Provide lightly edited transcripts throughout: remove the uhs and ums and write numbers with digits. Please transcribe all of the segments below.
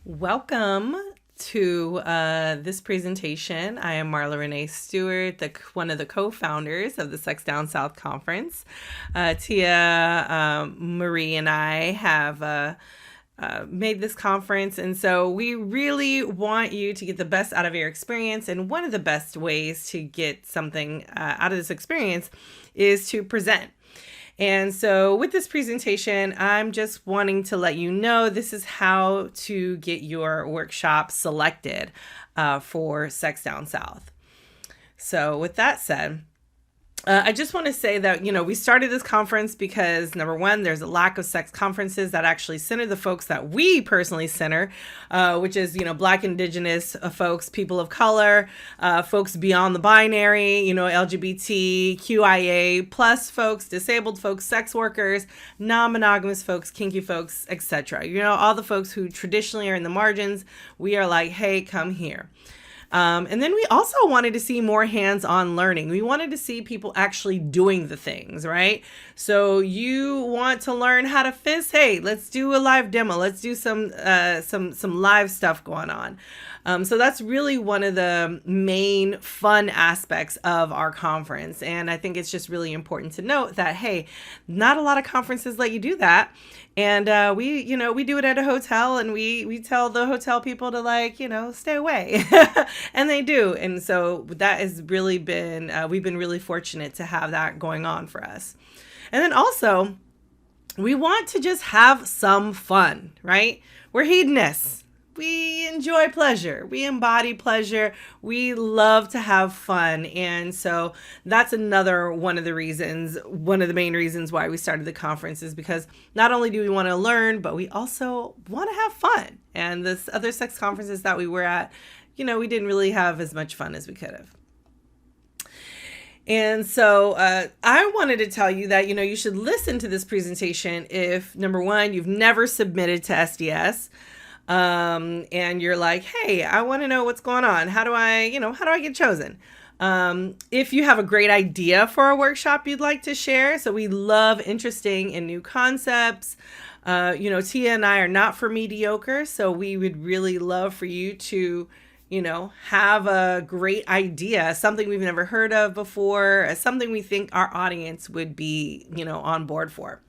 Welcome to this presentation. I am Marla Renee Stewart, one of the co-founders of the Sex Down South Conference. Tia Marie and I have made this conference, and so we really want you to get the best out of your experience, and one of the best ways to get something out of this experience is to present. And so with this presentation, I'm just wanting to let you know this is how to get your workshop selected for Sex Down South. So with that said, I just want to say that, we started this conference because, number one, there's a lack of sex conferences that actually center the folks that we personally center, which is, Black, Indigenous folks, people of color, folks beyond the binary, LGBT, QIA, plus folks, disabled folks, sex workers, non-monogamous folks, kinky folks, etc. All the folks who traditionally are in the margins. We are like, hey, come here. And then we also wanted to see more hands-on learning. We wanted to see people actually doing the things, right? So you want to learn how to fizz? Hey, let's do a live demo. Let's do some live stuff going on. So that's really one of the main fun aspects of our conference. And I think it's just really important to note that, hey, not a lot of conferences let you do that. And we do it at a hotel, and we tell the hotel people to stay away. And they do. And so that has really been, we've been really fortunate to have that going on for us. And then also, we want to just have some fun, right? We're hedonists. We enjoy pleasure. We embody pleasure. We love to have fun. And so that's another one of the main reasons why we started the conference, is because not only do we want to learn, but we also want to have fun. And this other sex conferences that we were at, we didn't really have as much fun as we could have. And so I wanted to tell you that, you should listen to this presentation if, number one, you've never submitted to SDS. And you're like, hey, I want to know what's going on. How do I get chosen? If you have a great idea for a workshop you'd like to share. So we love interesting and new concepts. Tia and I are not for mediocre. So we would really love for you to, have a great idea, something we've never heard of before, something we think our audience would be, on board for.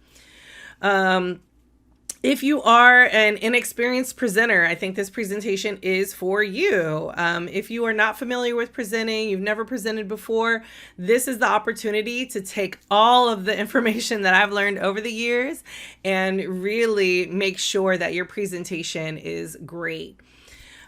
If you are an inexperienced presenter, I think this presentation is for you. If you are not familiar with presenting, you've never presented before, this is the opportunity to take all of the information that I've learned over the years and really make sure that your presentation is great.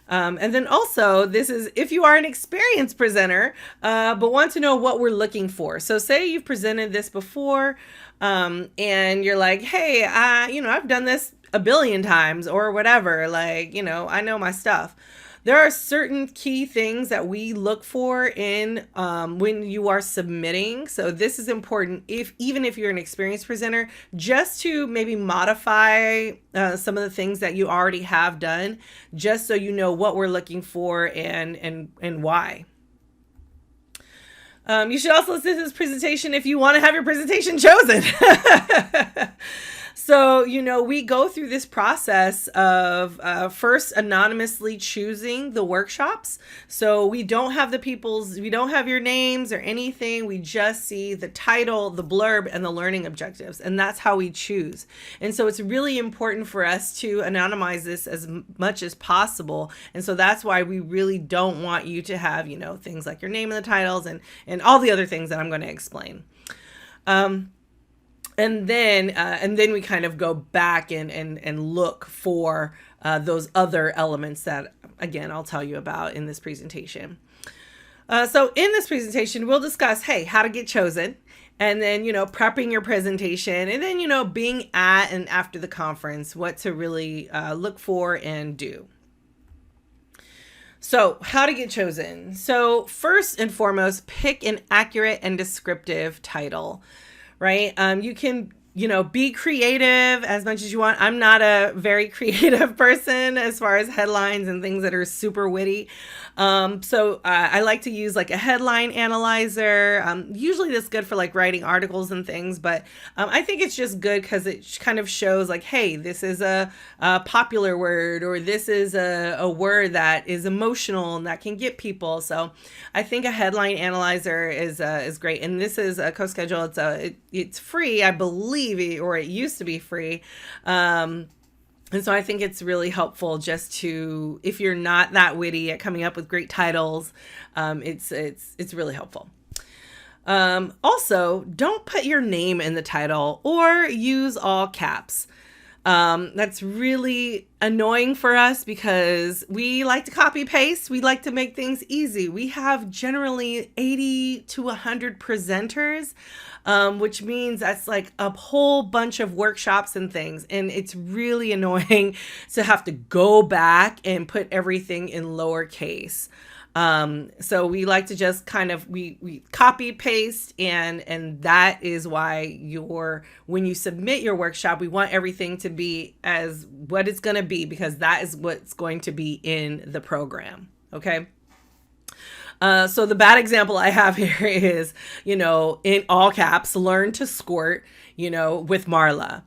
And then also, this is if you are an experienced presenter, but want to know what we're looking for. So say you've presented this before, and you're like, hey, I've done this a billion times or whatever. I know my stuff. There are certain key things that we look for in when you are submitting. So this is important even if you're an experienced presenter, just to maybe modify some of the things that you already have done, just so you know what we're looking for and why. You should also listen to this presentation if you want to have your presentation chosen. So, we go through this process of first anonymously choosing the workshops. So we don't have we don't have your names or anything. We just see the title, the blurb, and the learning objectives. And that's how we choose. And so it's really important for us to anonymize this as much as possible. And so that's why we really don't want you to have, things like your name and the titles and all the other things that I'm going to explain. And then we kind of go back and look for those other elements that, again, I'll tell you about in this presentation. So in this presentation, we'll discuss, hey, how to get chosen, and then, prepping your presentation, and then, being at and after the conference, what to really look for and do. So how to get chosen. So first and foremost, pick an accurate and descriptive title. Right? You can Be creative as much as you want. I'm not a very creative person as far as headlines and things that are super witty. So I like to use like a headline analyzer. Usually that's good for like writing articles and things, but I think it's just good because it kind of shows like, hey, this is a popular word, or this is a word that is emotional and that can get people. So I think a headline analyzer is great. And this is a CoSchedule. It's free, I believe, or it used to be free. And so I think it's really helpful just to, if you're not that witty at coming up with great titles, it's really helpful. Also, don't put your name in the title or use all caps. That's really annoying for us because we like to copy paste. We like to make things easy. We have generally 80 to 100 presenters, which means that's like a whole bunch of workshops and things. And it's really annoying to have to go back and put everything in lowercase. So we like to just kind of, we copy paste, and that is why when you submit your workshop, we want everything to be as what it's going to be, because that is what's going to be in the program. Okay. So the bad example I have here is, in all caps, learn to squirt, with Marla.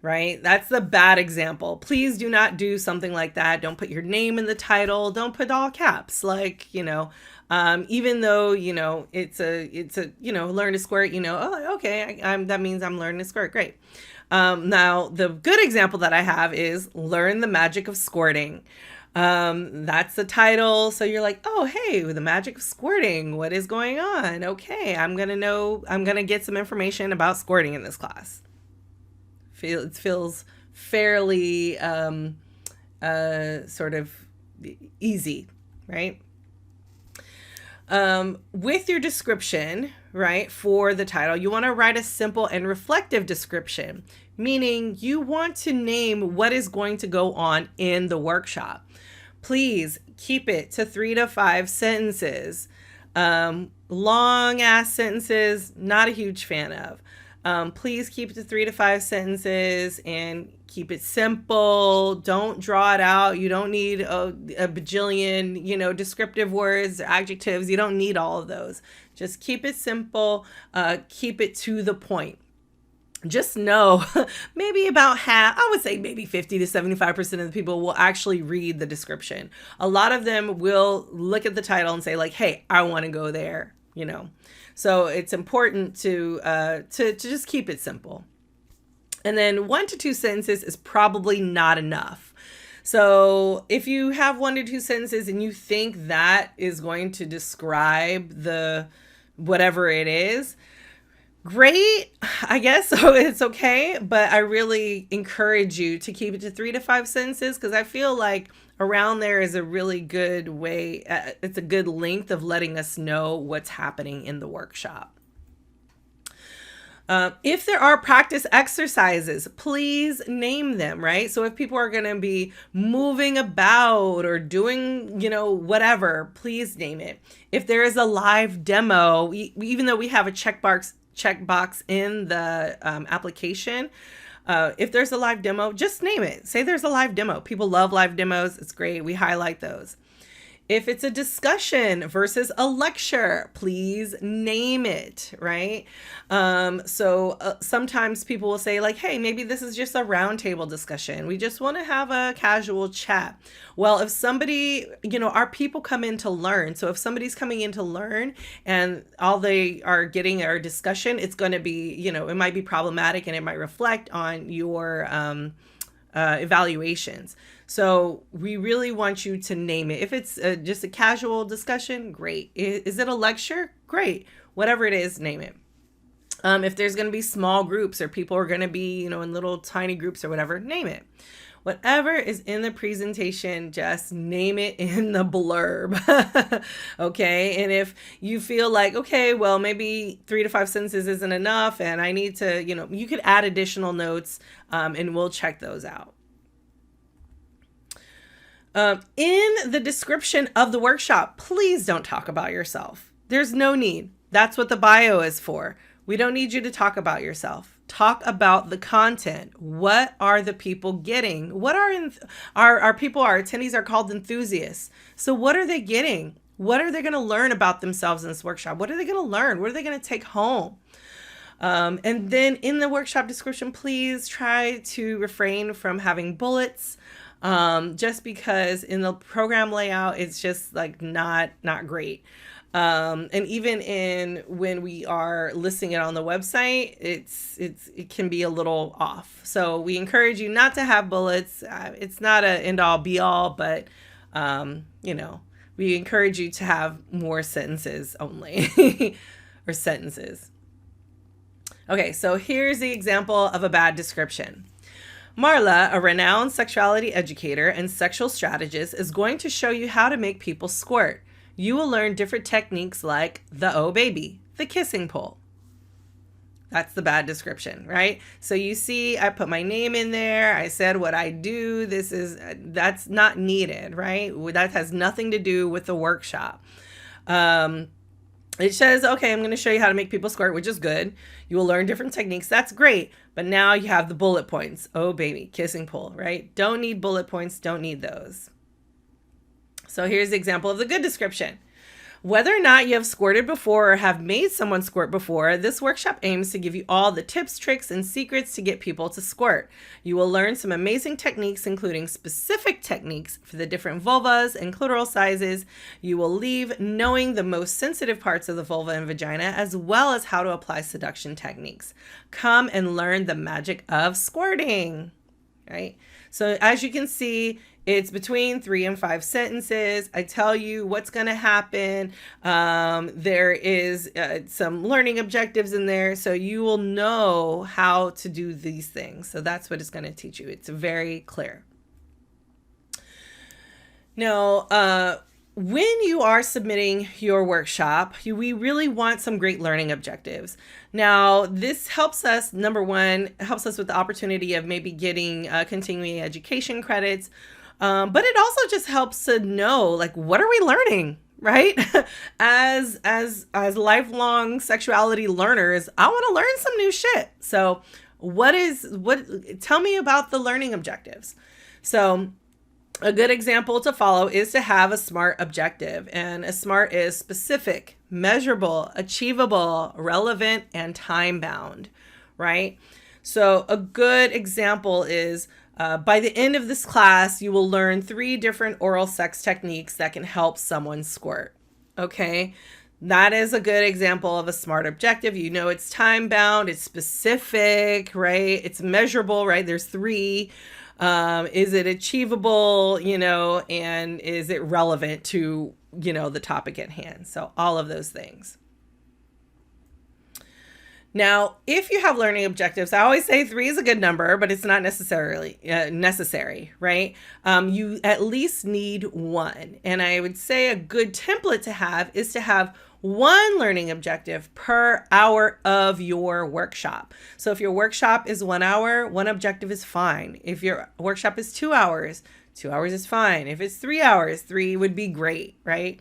Right? That's the bad example. Please do not do something like that. Don't put your name in the title. Don't put all caps. Like, even though, it's a, learn to squirt, oh, okay. That means I'm learning to squirt. Great. Now the good example that I have is learn the magic of squirting. That's the title. So you're like, oh, hey, the magic of squirting. What is going on? Okay. I'm going to get some information about squirting in this class. It feels fairly sort of easy, right? With your description, right, for the title, you want to write a simple and reflective description, meaning you want to name what is going to go on in the workshop. Please keep it to 3 to 5 sentences. Long ass sentences, not a huge fan of. Please keep it to 3 to 5 sentences and keep it simple. Don't draw it out. You don't need a bajillion, descriptive words, adjectives. You don't need all of those. Just keep it simple. Keep it to the point. Just know maybe about half, I would say maybe 50 to 75% of the people will actually read the description. A lot of them will look at the title and say like, hey, I want to go there, So it's important to just keep it simple. And then 1 to 2 sentences is probably not enough. So if you have 1 to 2 sentences and you think that is going to describe the whatever it is, great, I guess. So it's okay. But I really encourage you to keep it to 3 to 5 sentences, because I feel like around there is a really good way. It's a good length of letting us know what's happening in the workshop. If there are practice exercises, please name them, right? So if people are going to be moving about or doing, whatever, please name it. If there is a live demo, even though we have a checkbox in the application, if there's a live demo, just name it. Say there's a live demo. People love live demos. It's great. We highlight those. If it's a discussion versus a lecture, please name it, right? So sometimes people will say like, hey, maybe this is just a roundtable discussion. We just want to have a casual chat. Well, if somebody, our people come in to learn. So if somebody's coming in to learn and all they are getting are discussion, it's going to be, it might be problematic and it might reflect on your evaluations. So we really want you to name it. If it's just a casual discussion, great. Is it a lecture? Great. Whatever it is, name it. If there's going to be small groups or people are going to be, in little tiny groups or whatever, name it. Whatever is in the presentation, just name it in the blurb. Okay. And if you feel like, okay, well, maybe 3 to 5 sentences isn't enough and I need to, you could add additional notes and we'll check those out. In the description of the workshop, please don't talk about yourself. There's no need. That's what the bio is for. We don't need you to talk about yourself. Talk about the content. What are the people getting? What are our people, our attendees are called enthusiasts. So what are they getting? What are they going to learn about themselves in this workshop? What are they going to learn? What are they going to take home? And then in the workshop description, please try to refrain from having bullets, just because in the program layout, it's just like not great. And even when we are listing it on the website, it can be a little off. So we encourage you not to have bullets. It's not an end all be all, but, we encourage you to have more sentences only or sentences. Okay, so here's the example of a bad description. Marla, a renowned sexuality educator and sexual strategist, is going to show you how to make people squirt. You will learn different techniques like the oh baby, the kissing pull. That's the bad description, right? So you see, I put my name in there. I said what I do. That's not needed, right? That has nothing to do with the workshop. It says, okay, I'm going to show you how to make people squirt, which is good. You will learn different techniques. That's great. But now you have the bullet points. Oh, baby, kissing pull, right? Don't need bullet points. Don't need those. So here's the example of the good description. Whether or not you have squirted before or have made someone squirt before, this workshop aims to give you all the tips, tricks, and secrets to get people to squirt. You will learn some amazing techniques, including specific techniques for the different vulvas and clitoral sizes. You will leave knowing the most sensitive parts of the vulva and vagina, as well as how to apply seduction techniques. Come and learn the magic of squirting, right? So as you can see, it's between 3 and 5 sentences. I tell you what's going to happen. There is some learning objectives in there, so you will know how to do these things. So that's what it's going to teach you. It's very clear. Now, when you are submitting your workshop, we really want some great learning objectives. Now, this helps us, number one, helps us with the opportunity of maybe getting continuing education credits. But it also just helps to know, like, what are we learning, right? As lifelong sexuality learners, I want to learn some new shit. So tell me about the learning objectives. So a good example to follow is to have a SMART objective. And a SMART is specific, measurable, achievable, relevant, and time-bound, right? So a good example is, by the end of this class, you will learn 3 different oral sex techniques that can help someone squirt. Okay, that is a good example of a SMART objective. You know, it's time bound, it's specific, right? It's measurable, right? There's 3. Is it achievable, and is it relevant to, the topic at hand? So all of those things. Now, if you have learning objectives, I always say 3 is a good number, but it's not necessarily necessary, right? You at least need 1. And I would say a good template to have is to have 1 learning objective per hour of your workshop. So if your workshop is 1 hour, 1 objective is fine. If your workshop is 2 hours, 2 hours is fine. If it's 3 hours, 3 would be great, right?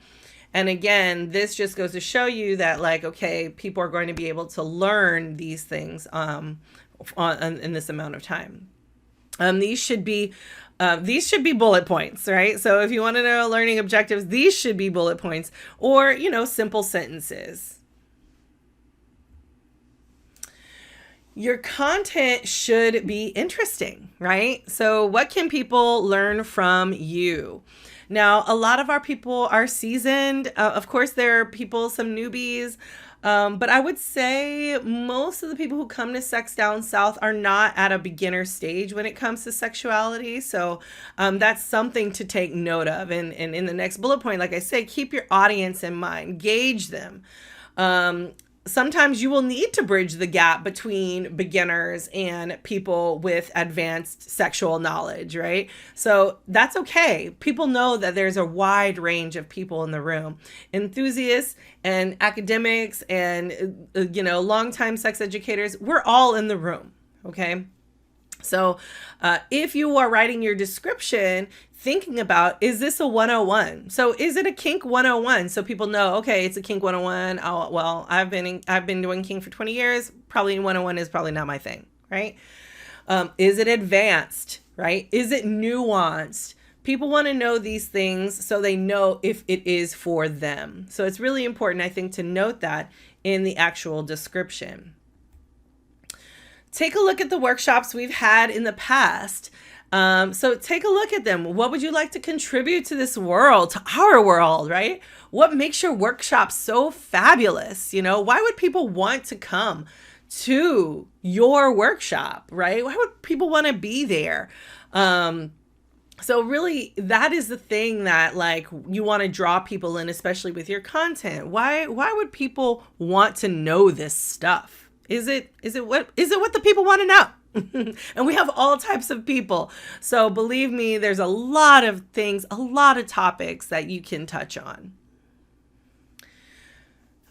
And again, this just goes to show you that, like, okay, people are going to be able to learn these things in this amount of time. These should be bullet points, right? So if you want to know learning objectives, these should be bullet points, or, simple sentences. Your content should be interesting, right? So what can people learn from you? Now, a lot of our people are seasoned. Of course, there are people, some newbies, but I would say most of the people who come to Sex Down South are not at a beginner stage when it comes to sexuality. So that's something to take note of. And in the next bullet point, like I say, keep your audience in mind, gauge them. Sometimes you will need to bridge the gap between beginners and people with advanced sexual knowledge, right? So that's okay. People know that there's a wide range of people in the room. Enthusiasts and academics and, longtime sex educators, we're all in the room, okay? So if you are writing your description, thinking about, is this a 101? So is it a kink 101? So people know, okay, it's a kink 101. Oh, well, I've been doing kink for 20 years. Probably 101 is probably not my thing, right? Is it advanced, right? Is it nuanced? People want to know these things so they know if it is for them. So it's really important, I think, to note that in the actual description. Take a look at the workshops we've had in the past. So take a look at them. What would you like to contribute to this world, to our world, right? What makes your workshop so fabulous? You know, why would people want to come to your workshop, right? Why would people want to be there? So really, that is the thing that like you want to draw people in, especially with your content. Why would people want to know this stuff? Is it what the people want to know? And we have all types of people. So believe me, there's a lot of things, a lot of topics that you can touch on.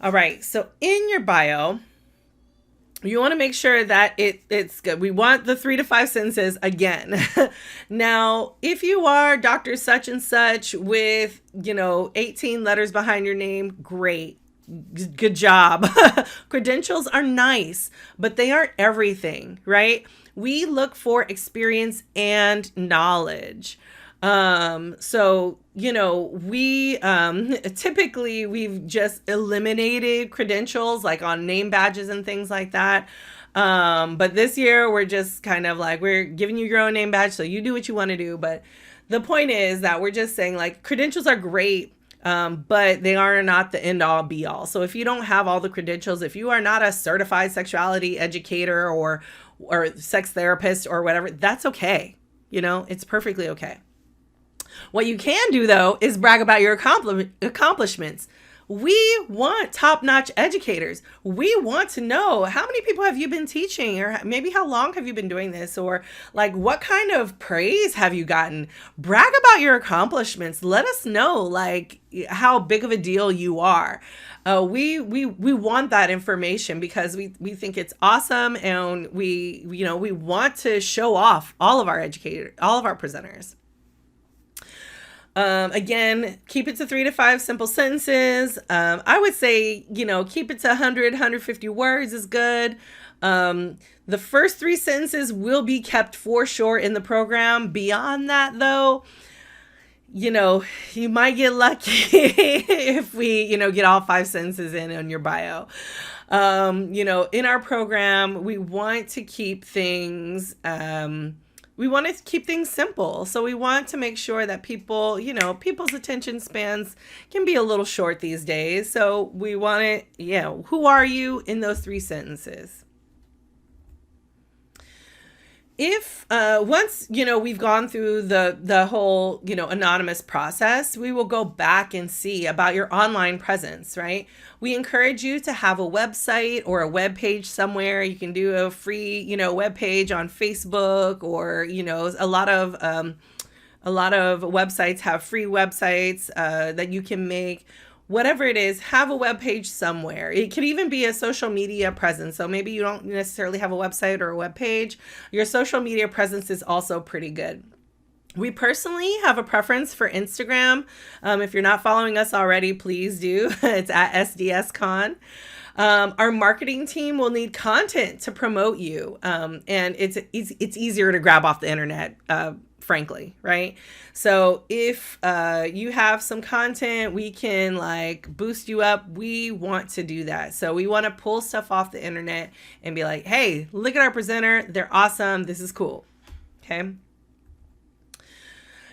All right. So in your bio, you want to make sure that it's good. We want the 3 to 5 sentences again. Now, if you are Dr. Such and Such with, 18 letters behind your name, great. Good job. Credentials are nice, but they aren't everything, right? We look for experience and knowledge. We typically we've just eliminated credentials like on name badges and things like that. But this year we're just kind of like, we're giving you your own name badge, so you do what you want to do. But the point is that we're just saying like credentials are great, but they are not the end all be all. So if you don't have all the credentials, if you are not a certified sexuality educator or sex therapist or whatever, that's okay. It's perfectly okay. What you can do, though, is brag about your accomplishments. We want top-notch educators. We want to know how many people have you been teaching, or maybe how long have you been doing this, or like what kind of praise have you gotten? Brag about your accomplishments. Let us know like how big of a deal you are. We want that information because we think it's awesome, and we want to show off all of our educators, all of our presenters. Again, keep it to 3 to 5 simple sentences. I would say, keep it to 100, 150 words is good. The first 3 sentences will be kept for sure in the program. Beyond that, though, you might get lucky if we, get all 5 sentences in on your bio. In our program, we want to keep things, simple. So we want to make sure that people, people's attention spans can be a little short these days. So we want it, who are you in those 3 sentences? If once we've gone through the whole anonymous process, we will go back and see about your online presence, right? We encourage you to have a website or a web page somewhere. You can do a free web page on Facebook, or a lot of websites have free websites that you can make. Whatever it is, have a web page somewhere. It could even be a social media presence. So maybe you don't necessarily have a website or a web page. Your social media presence is also pretty good. We personally have a preference for Instagram. If you're not following us already, please do. It's at SDSCon. Our marketing team will need content to promote you. And it's easier to grab off the internet, frankly, right? So if you have some content, we can like boost you up. We want to do that. So we want to pull stuff off the internet and be like, hey, look at our presenter. They're awesome. This is cool. Okay.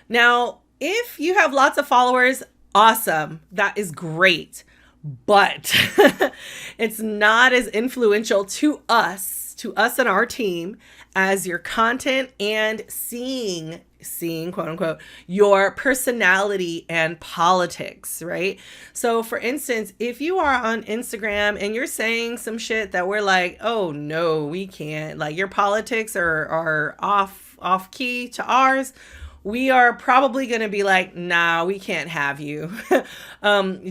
Now, if you have lots of followers, awesome. That is great. But it's not as influential to us and our team as your content and seeing quote unquote your personality and politics, right? So for instance, if you are on Instagram and you're saying some shit that we're like, oh no, we can't, like your politics are off key to ours, we are probably going to be like, nah, we can't have you.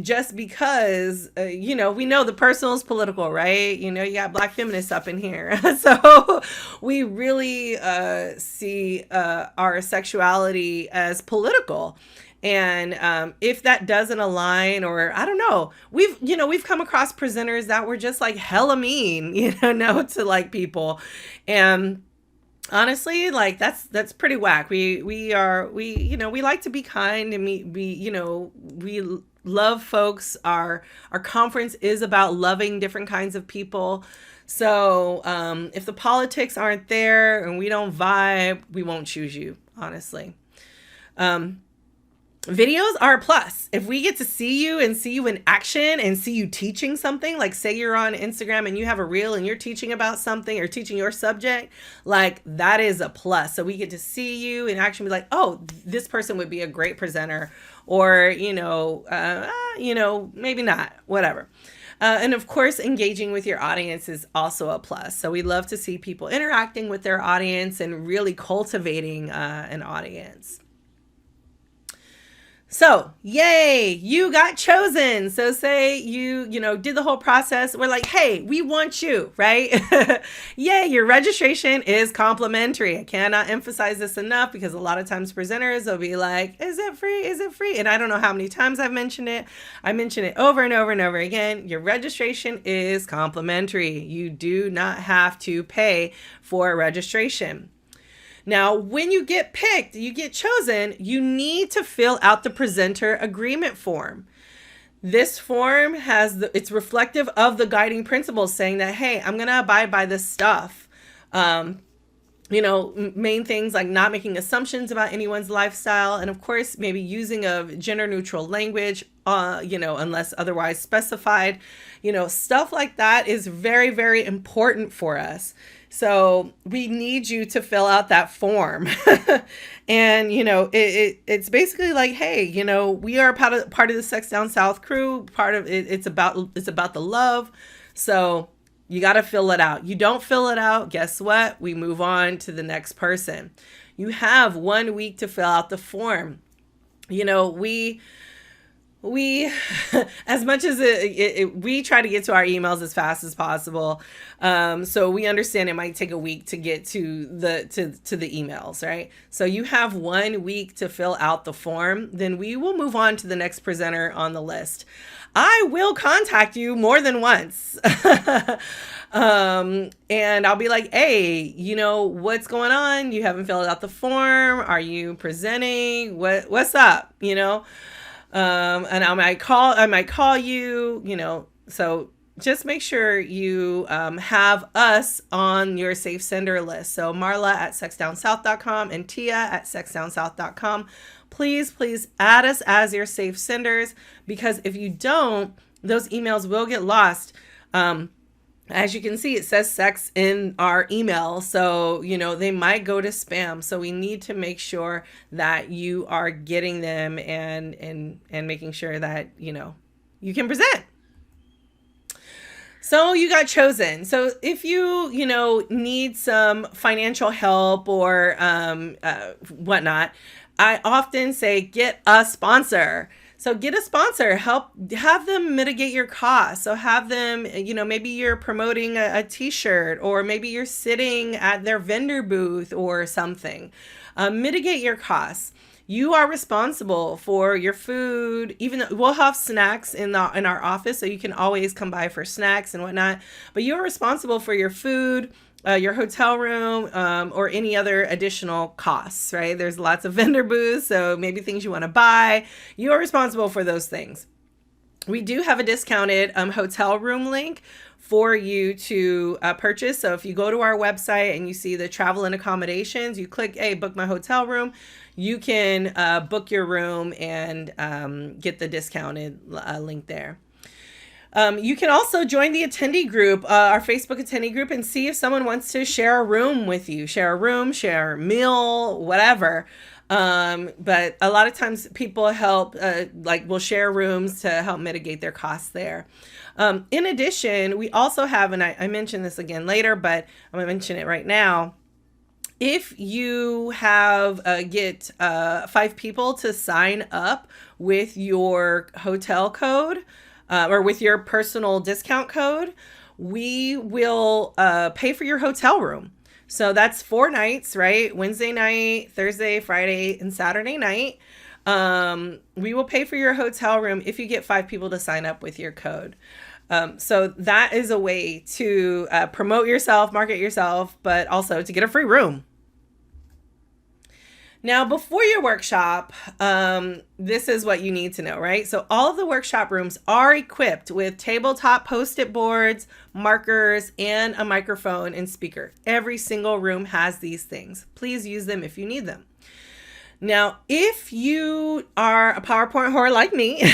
Just because, we know the personal is political, right? You got Black feminists up in here. So we really see our sexuality as political. And if that doesn't align, or I don't know, we've come across presenters that were just like hella mean, to like people. And honestly, like that's pretty whack. We like to be kind, and we love folks. Our conference is about loving different kinds of people. So if the politics aren't there and we don't vibe, we won't choose you, honestly. Videos are a plus. If we get to see you and see you in action and see you teaching something, like say you're on Instagram and you have a reel and you're teaching about something or teaching your subject, like that is a plus. So we get to see you in action, be like, oh, this person would be a great presenter, or, maybe not, whatever. And of course, engaging with your audience is also a plus. So we love to see people interacting with their audience and really cultivating an audience. So, yay, you got chosen. So say you did the whole process. We're like, hey, we want you, right? Yay, your registration is complimentary. I cannot emphasize this enough, because a lot of times presenters will be like, is it free? Is it free? And I don't know how many times I've mentioned it. I mention it over and over and over again. Your registration is complimentary. You do not have to pay for registration. Now, when you get picked, you get chosen, you need to fill out the presenter agreement form. This form it's reflective of the guiding principles, saying that, hey, I'm going to abide by this stuff. Main things like not making assumptions about anyone's lifestyle. And of course, maybe using a gender neutral language, unless otherwise specified, stuff like that is very, very important for us. So we need you to fill out that form. And, it's basically like, hey, we are part of the Sex Down South crew. Part of it, it's about the love. So you got to fill it out. You don't fill it out, guess what? We move on to the next person. You have 1 week to fill out the form. We as much as we try to get to our emails as fast as possible. So we understand it might take a week to get to the emails, right? So you have 1 week to fill out the form, then we will move on to the next presenter on the list. I will contact you more than once. And I'll be like, hey, what's going on? You haven't filled out the form. Are you presenting? What's up? And I might call you, so just make sure you have us on your safe sender list. So Marla at sexdownsouth.com and Tia at sexdownsouth.com. Please add us as your safe senders, because if you don't, those emails will get lost. As you can see, it says sex in our email. So, they might go to spam. So we need to make sure that you are getting them and making sure that, you can present. So you got chosen. So if you, need some financial help or whatnot, I often say get a sponsor. So get a sponsor, have them mitigate your costs. So have them, maybe you're promoting a t-shirt, or maybe you're sitting at their vendor booth or something. Mitigate your costs. You are responsible for your food. Even though we'll have snacks in our office, so you can always come by for snacks and whatnot. But you're responsible for your food, your hotel room, or any other additional costs, right? There's lots of vendor booths, so maybe things you want to buy. You are responsible for those things. We do have a discounted hotel room link for you to purchase. So if you go to our website and you see the travel and accommodations, you click, hey, book my hotel room. You can book your room and get the discounted link there. You can also join the attendee group, our Facebook attendee group, and see if someone wants to share a room with you. Share a meal, whatever. But a lot of times people help, will share rooms to help mitigate their costs there. In addition, we also have, and I mentioned this again later, but I'm going to mention it right now. If you have get 5 people to sign up with your hotel code or with your personal discount code, we will pay for your hotel room. So that's 4 nights, right? Wednesday night, Thursday, Friday, and Saturday night. We will pay for your hotel room if you get 5 people to sign up with your code. So that is a way to promote yourself, market yourself, but also to get a free room. Now, before your workshop, this is what you need to know, right? So all of the workshop rooms are equipped with tabletop post-it boards, markers, and a microphone and speaker. Every single room has these things. Please use them if you need them. Now, if you are a PowerPoint whore like me,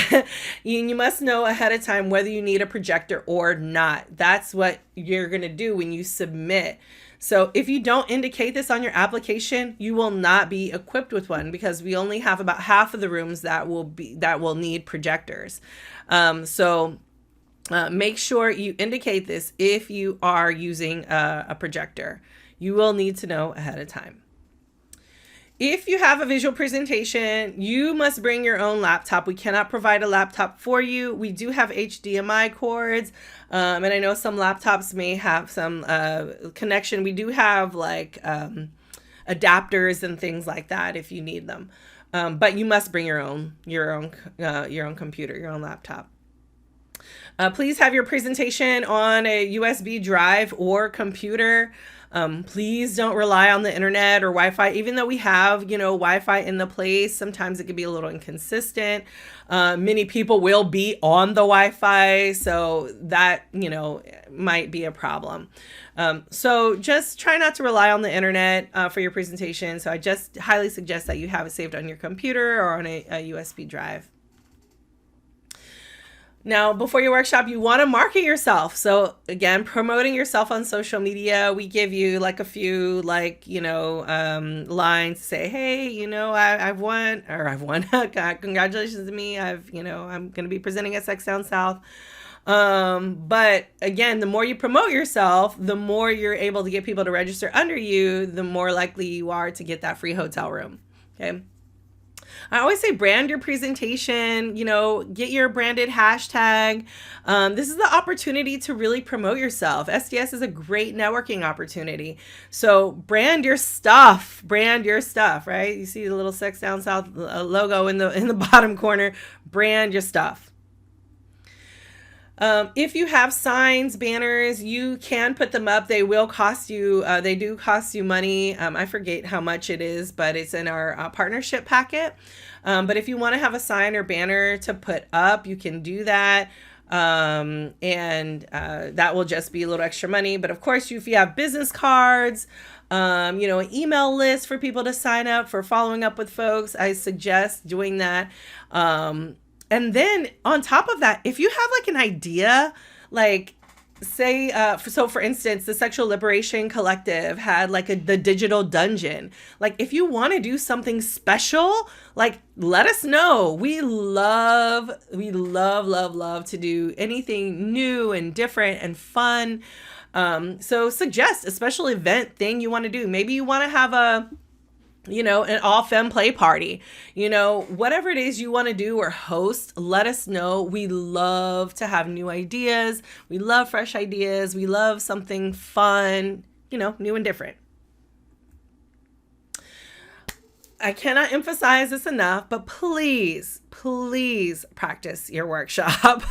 you must know ahead of time whether you need a projector or not. That's what you're going to do when you submit. So if you don't indicate this on your application, you will not be equipped with one, because we only have about half of the rooms that will need projectors. Make sure you indicate this if you are using a projector. You will need to know ahead of time. If you have a visual presentation, you must bring your own laptop. We cannot provide a laptop for you. We do have HDMI cords, and I know some laptops may have some connection. We do have like adapters and things like that if you need them, but you must bring your own computer, your own laptop. Please have your presentation on a USB drive or computer. Please don't rely on the internet or Wi-Fi, even though we have, Wi-Fi in the place. Sometimes it can be a little inconsistent. Many people will be on the Wi-Fi, so that, might be a problem. So just try not to rely on the internet for your presentation. So I just highly suggest that you have it saved on your computer or on a USB drive. Now, before your workshop, you want to market yourself. So again, promoting yourself on social media, we give you like a few lines to say, hey, I've won. Congratulations to me. I'm going to be presenting at Sex Down South. But again, the more you promote yourself, the more you're able to get people to register under you, the more likely you are to get that free hotel room. Okay. I always say brand your presentation, get your branded hashtag. This is the opportunity to really promote yourself. SDS is a great networking opportunity. So brand your stuff, right? You see the little Sex Down South logo in the bottom corner. Brand your stuff. If you have signs, banners, you can put them up. They will cost you, they do cost you money. I forget how much it is, but it's in our partnership packet. But if you want to have a sign or banner to put up, you can do that. And that will just be a little extra money. But of course, if you have business cards, an email list for people to sign up for following up with folks, I suggest doing that. And then on top of that, if you have like an idea, like say, for instance, the Sexual Liberation Collective had like the digital dungeon. Like if you want to do something special, like let us know. We love to do anything new and different and fun. So suggest a special event thing you want to do. Maybe you want to have an all femme play party, whatever it is you want to do or host, let us know. We love to have new ideas. We love fresh ideas. We love something fun, new and different. I cannot emphasize this enough, but please practice your workshop.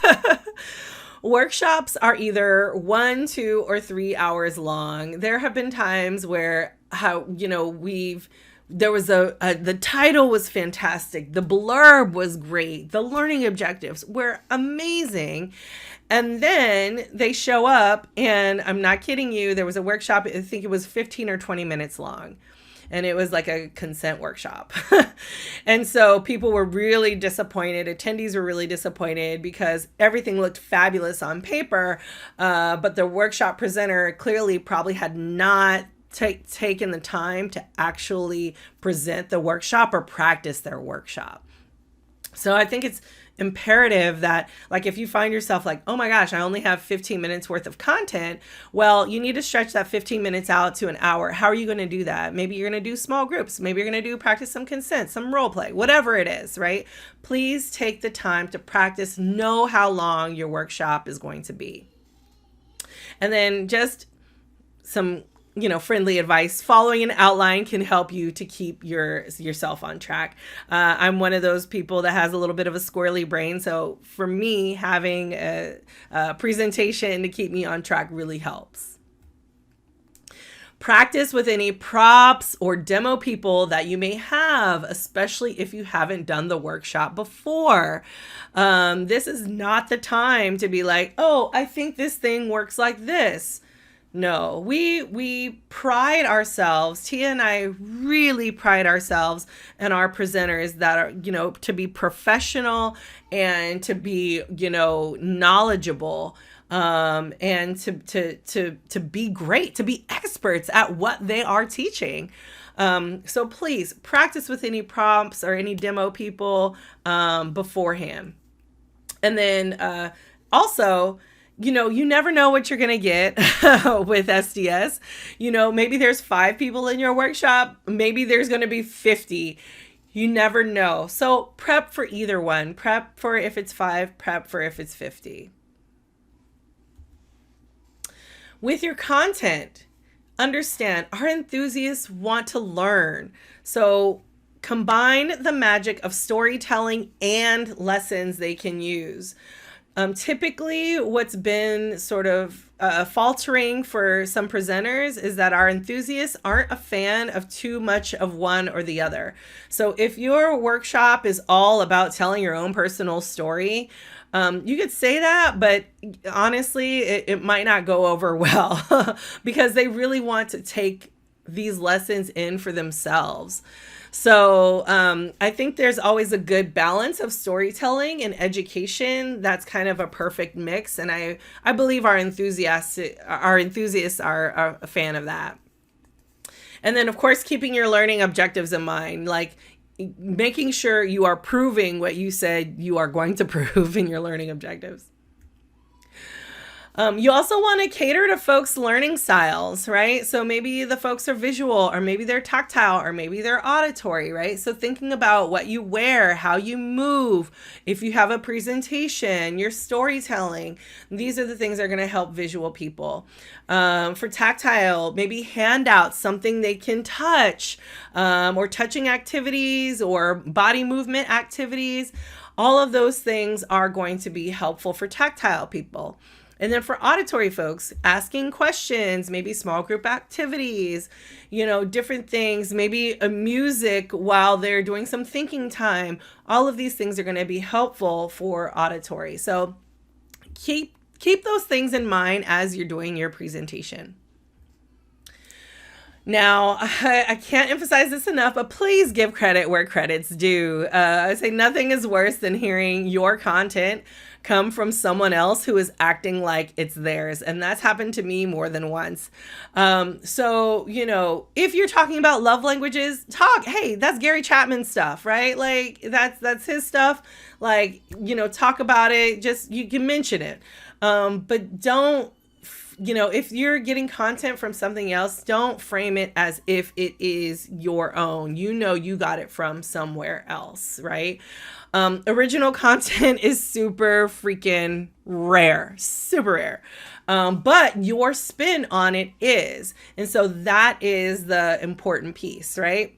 Workshops are either 1, 2, or 3 hours long. There have been times where there was the title was fantastic. The blurb was great. The learning objectives were amazing. And then they show up, and I'm not kidding you, there was a workshop, I think it was 15 or 20 minutes long. And it was like a consent workshop. And so people were really disappointed. Attendees were really disappointed because everything looked fabulous on paper. But the workshop presenter clearly probably had not taken the time to actually present the workshop or practice their workshop. So I think it's imperative that, like, if you find yourself like, oh my gosh, I only have 15 minutes worth of content, well, you need to stretch that 15 minutes out to an hour. How are you going to do that? Maybe you're going to do small groups. Maybe you're going to do practice some consent, some role play, whatever it is, right? Please take the time to practice, know how long your workshop is going to be. And then just some friendly advice. Following an outline can help you to keep yourself on track. I'm one of those people that has a little bit of a squirrely brain. So for me, having a presentation to keep me on track really helps. Practice with any props or demo people that you may have, especially if you haven't done the workshop before. This is not the time to be like, oh, I think this thing works like this. No, we pride ourselves. Tia and I really pride ourselves in our presenters that are, to be professional and to be, knowledgeable, and to be great, to be experts at what they are teaching. So please practice with any prompts or any demo people beforehand. And then also, you never know what you're going to get with SDS. Maybe there's 5 people in your workshop. Maybe there's going to be 50. You never know. So prep for either one. Prep for if it's 5, prep for if it's 50. With your content, understand our enthusiasts want to learn. So combine the magic of storytelling and lessons they can use. Typically, what's been sort of faltering for some presenters is that our enthusiasts aren't a fan of too much of one or the other. So if your workshop is all about telling your own personal story, you could say that, but honestly, it might not go over well because they really want to take these lessons in for themselves. So I think there's always a good balance of storytelling and education. That's kind of a perfect mix. And I believe our enthusiasts are a fan of that. And then, of course, keeping your learning objectives in mind, like making sure you are proving what you said you are going to prove in your learning objectives. You also want to cater to folks' learning styles, right? So maybe the folks are visual, or maybe they're tactile, or maybe they're auditory, right? So thinking about what you wear, how you move, if you have a presentation, your storytelling, these are the things that are going to help visual people. For tactile, maybe handouts, something they can touch, or touching activities or body movement activities. All of those things are going to be helpful for tactile people. And then for auditory folks, asking questions, maybe small group activities, different things, maybe a music while they're doing some thinking time. All of these things are going to be helpful for auditory. So keep those things in mind as you're doing your presentation. Now, I can't emphasize this enough, but please give credit where credit's due. I say nothing is worse than hearing your content come from someone else who is acting like it's theirs. And that's happened to me more than once. So, if you're talking about love languages, hey, that's Gary Chapman stuff, right? Like that's his stuff. Like, talk about it. Just, you can mention it. But don't, if you're getting content from something else, don't frame it as if it is your own. You got it from somewhere else, right? Original content is super freaking rare, super rare. But your spin on it is. And so that is the important piece, right?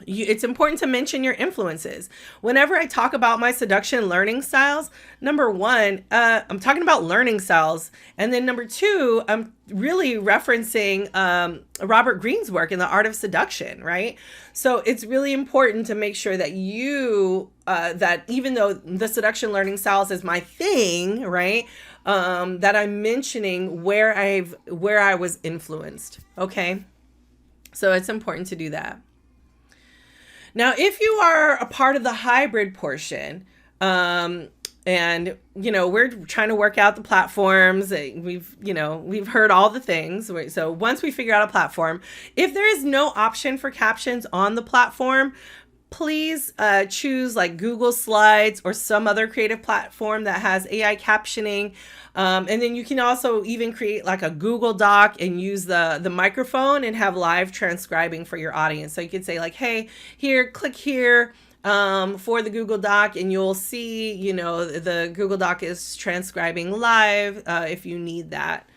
It's important to mention your influences. Whenever I talk about my seduction learning styles, number one, I'm talking about learning styles. And then number two, I'm really referencing Robert Greene's work in The Art of Seduction, right? So it's really important to make sure that that even though the seduction learning styles is my thing, right? That I'm mentioning where I was influenced, okay? So it's important to do that. Now, if you are a part of the hybrid portion, and we're trying to work out the platforms, we've heard all the things. So once we figure out a platform, if there is no option for captions on the platform, please choose like Google Slides or some other creative platform that has AI captioning. And then you can also even create like a Google Doc and use the microphone and have live transcribing for your audience. So you could say like, hey, here, click here for the Google Doc, and you'll see, you know, the Google Doc is transcribing live if you need that.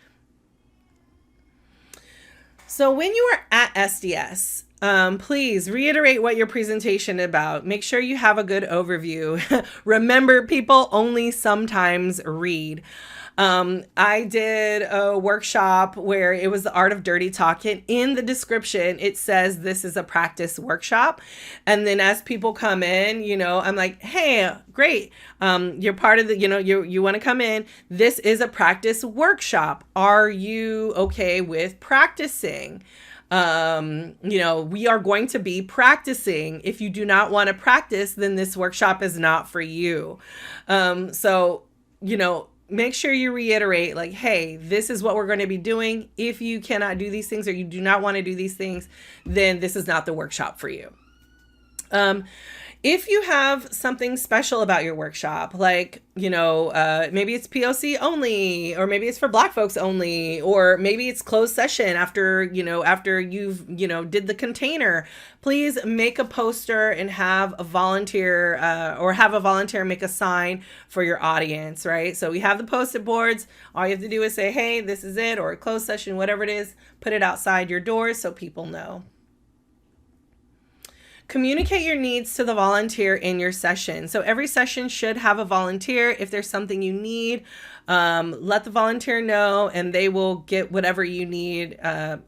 So when you are at SDS, please reiterate what your presentation is about. Make sure you have a good overview. Remember, people only sometimes read. I did a workshop where it was the art of dirty talk, and in the description, it says this is a practice workshop. And then as people come in, you know, I'm like, hey, great. You're part of the, you know, you want to come in. This is a practice workshop. Are you okay with practicing? You know, we are going to be practicing. If you do not want to practice, then this workshop is not for you. So, you know, make sure you reiterate like, hey, this is what we're going to be doing. If you cannot do these things or you do not want to do these things, then this is not the workshop for you. If you have something special about your workshop, like, you know, maybe it's POC only, or maybe it's for Black folks only, or maybe it's closed session after you've, you know, did the container, please make a poster and have a volunteer make a sign for your audience, right? So we have the post-it boards. All you have to do is say, hey, this is it, or a closed session, whatever it is, put it outside your doors so people know. Communicate your needs to the volunteer in your session. So every session should have a volunteer. If there's something you need, let the volunteer know and they will get whatever you need, And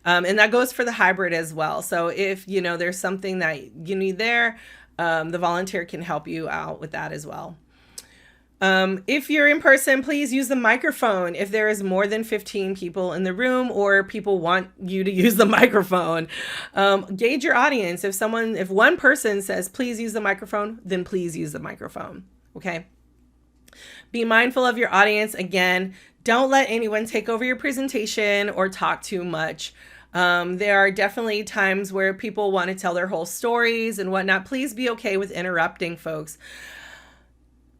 that goes for the hybrid as well. So if, you know, there's something that you need there, the volunteer can help you out with that as well. If you're in person, please use the microphone if there is more than 15 people in the room or people want you to use the microphone. Gauge your audience. If one person says, please use the microphone, then please use the microphone. Okay. Be mindful of your audience. Again, don't let anyone take over your presentation or talk too much. There are definitely times where people want to tell their whole stories and whatnot. Please be okay with interrupting folks.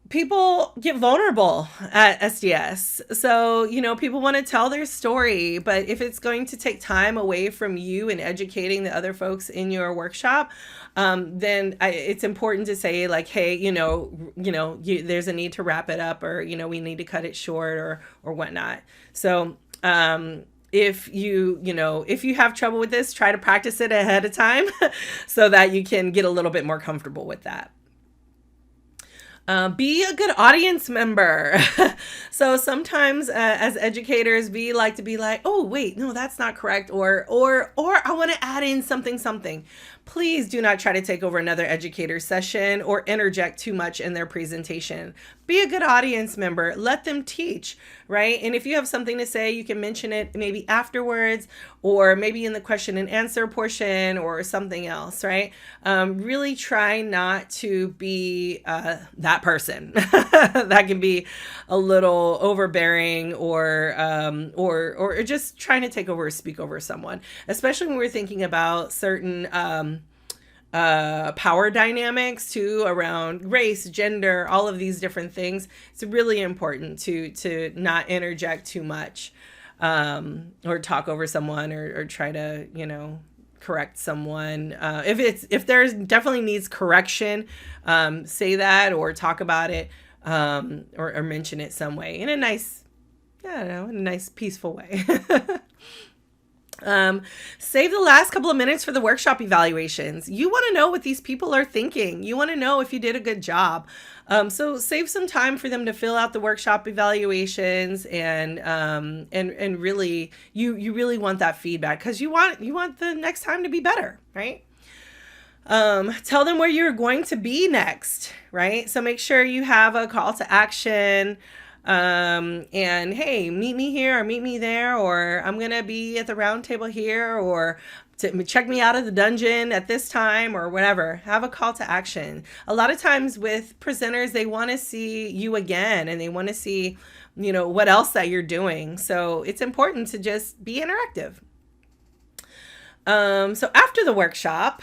People get vulnerable at SDS. So, you know, people want to tell their story, but if it's going to take time away from you and educating the other folks in your workshop, then it's important to say like, hey, there's a need to wrap it up, or, you know, we need to cut it short or whatnot. So, if you have trouble with this, try to practice it ahead of time so that you can get a little bit more comfortable with that. Be a good audience member. So sometimes as educators, we like to be like, oh, wait, no, that's not correct. Or I want to add in something. Please do not try to take over another educator session or interject too much in their presentation. Be a good audience member. Let them teach, right? And if you have something to say, you can mention it maybe afterwards or maybe in the question and answer portion or something else, right? Really try not to be that person. That can be a little overbearing or just trying to take over or speak over someone, especially when we're thinking about certain power dynamics too, around race, gender, all of these different things. It's really important to not interject too much, or talk over someone or try to, you know, correct someone. If there's definitely needs correction, say that or talk about it, or mention it some way in a nice, peaceful way. Save the last couple of minutes for the workshop evaluations. You want to know what these people are thinking. You want to know if you did a good job. So save some time for them to fill out the workshop evaluations and really, you really want that feedback because you want the next time to be better, right? Tell them where you're going to be next, right? So make sure you have a call to action. And hey, meet me here or meet me there, or I'm going to be at the round table here, or to check me out of the dungeon at this time or whatever. Have a call to action. A lot of times with presenters, they want to see you again and they want to see, you know, what else that you're doing. So it's important to just be interactive. So after the workshop,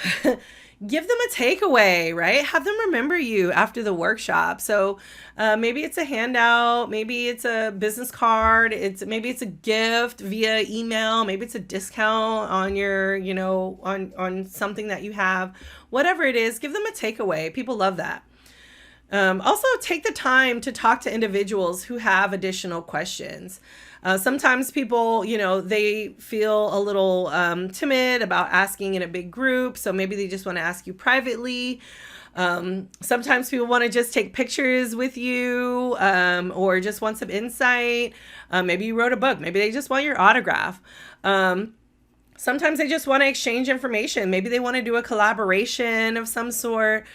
give them a takeaway, right? Have them remember you after the workshop. So maybe it's a handout, maybe it's a business card, maybe it's a gift via email, maybe it's a discount on your, on something that you have. Whatever it is, give them a takeaway. People love that. Also, take the time to talk to individuals who have additional questions. Sometimes people, they feel a little timid about asking in a big group, so maybe they just want to ask you privately. Sometimes people want to just take pictures with you, or just want some insight. Maybe you wrote a book. Maybe they just want your autograph. Sometimes they just want to exchange information. Maybe they want to do a collaboration of some sort.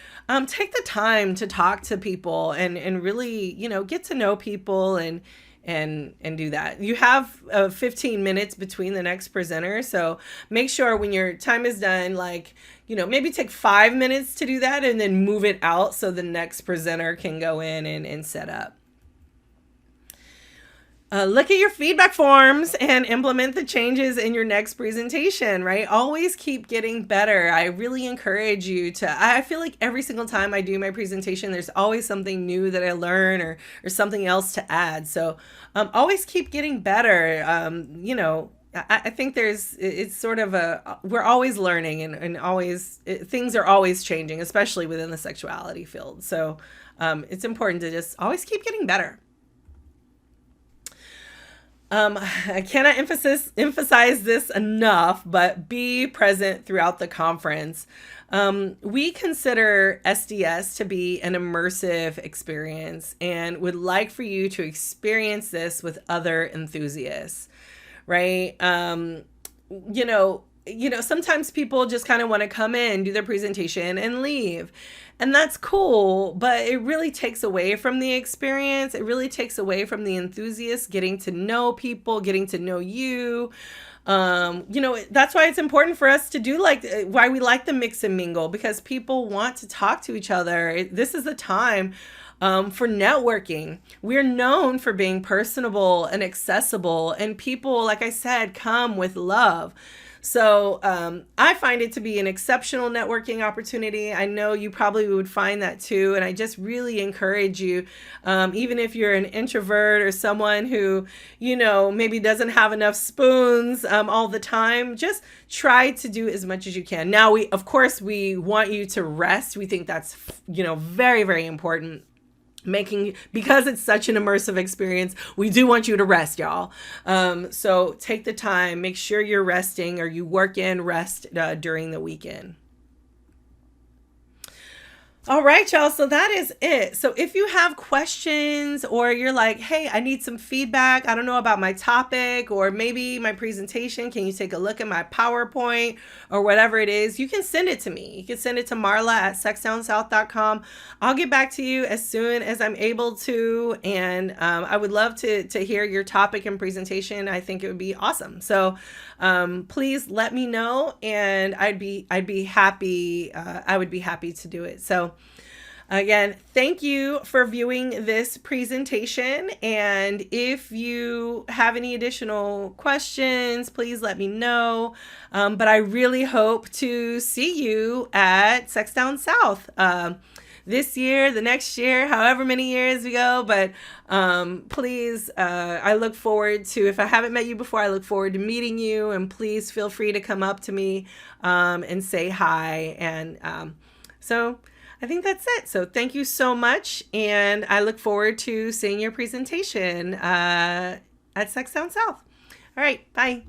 Take the time to talk to people and really, get to know people and do that. You have 15 minutes between the next presenter. So make sure when your time is done, maybe take 5 minutes to do that and then move it out so the next presenter can go in and set up. Look at your feedback forms and implement the changes in your next presentation, right? Always keep getting better. I really encourage you I feel like every single time I do my presentation, there's always something new that I learn or something else to add. So always keep getting better. I think it's sort of we're always learning and always, things are always changing, especially within the sexuality field. So it's important to just always keep getting better. I cannot emphasize this enough, but be present throughout the conference. We consider SDS to be an immersive experience and would like for you to experience this with other enthusiasts, right? Sometimes people just kind of want to come in, do their presentation and leave. And that's cool, but it really takes away from the experience. It really takes away from the enthusiasts getting to know people, getting to know you. That's why it's important for us to do why we like the mix and mingle, because people want to talk to each other. This is the time for networking. We're known for being personable and accessible, and people, like I said, come with love. So I find it to be an exceptional networking opportunity. I know you probably would find that too. And I just really encourage you, even if you're an introvert or someone who, maybe doesn't have enough spoons all the time, just try to do as much as you can. Now, of course, we want you to rest. We think that's, very, very important. Because it's such an immersive experience, we do want you to rest, y'all. So take the time, make sure you're resting, or you work in rest during the weekend. All right, y'all. So that is it. So if you have questions or you're like, hey, I need some feedback, I don't know about my topic or maybe my presentation, can you take a look at my PowerPoint or whatever it is, you can send it to me. You can send it to marla@sexdownsouth.com. I'll get back to you as soon as I'm able to. And I would love to hear your topic and presentation. I think it would be awesome. So please let me know, and I'd be happy. I would be happy to do it. So again, thank you for viewing this presentation. And if you have any additional questions, please let me know. But I really hope to see you at Sex Down South this year, the next year, however many years we go. But please, I look forward to, if I haven't met you before, I look forward to meeting you. And please feel free to come up to me and say hi. And so I think that's it. So thank you so much. And I look forward to seeing your presentation at Sex Down South. All right. Bye.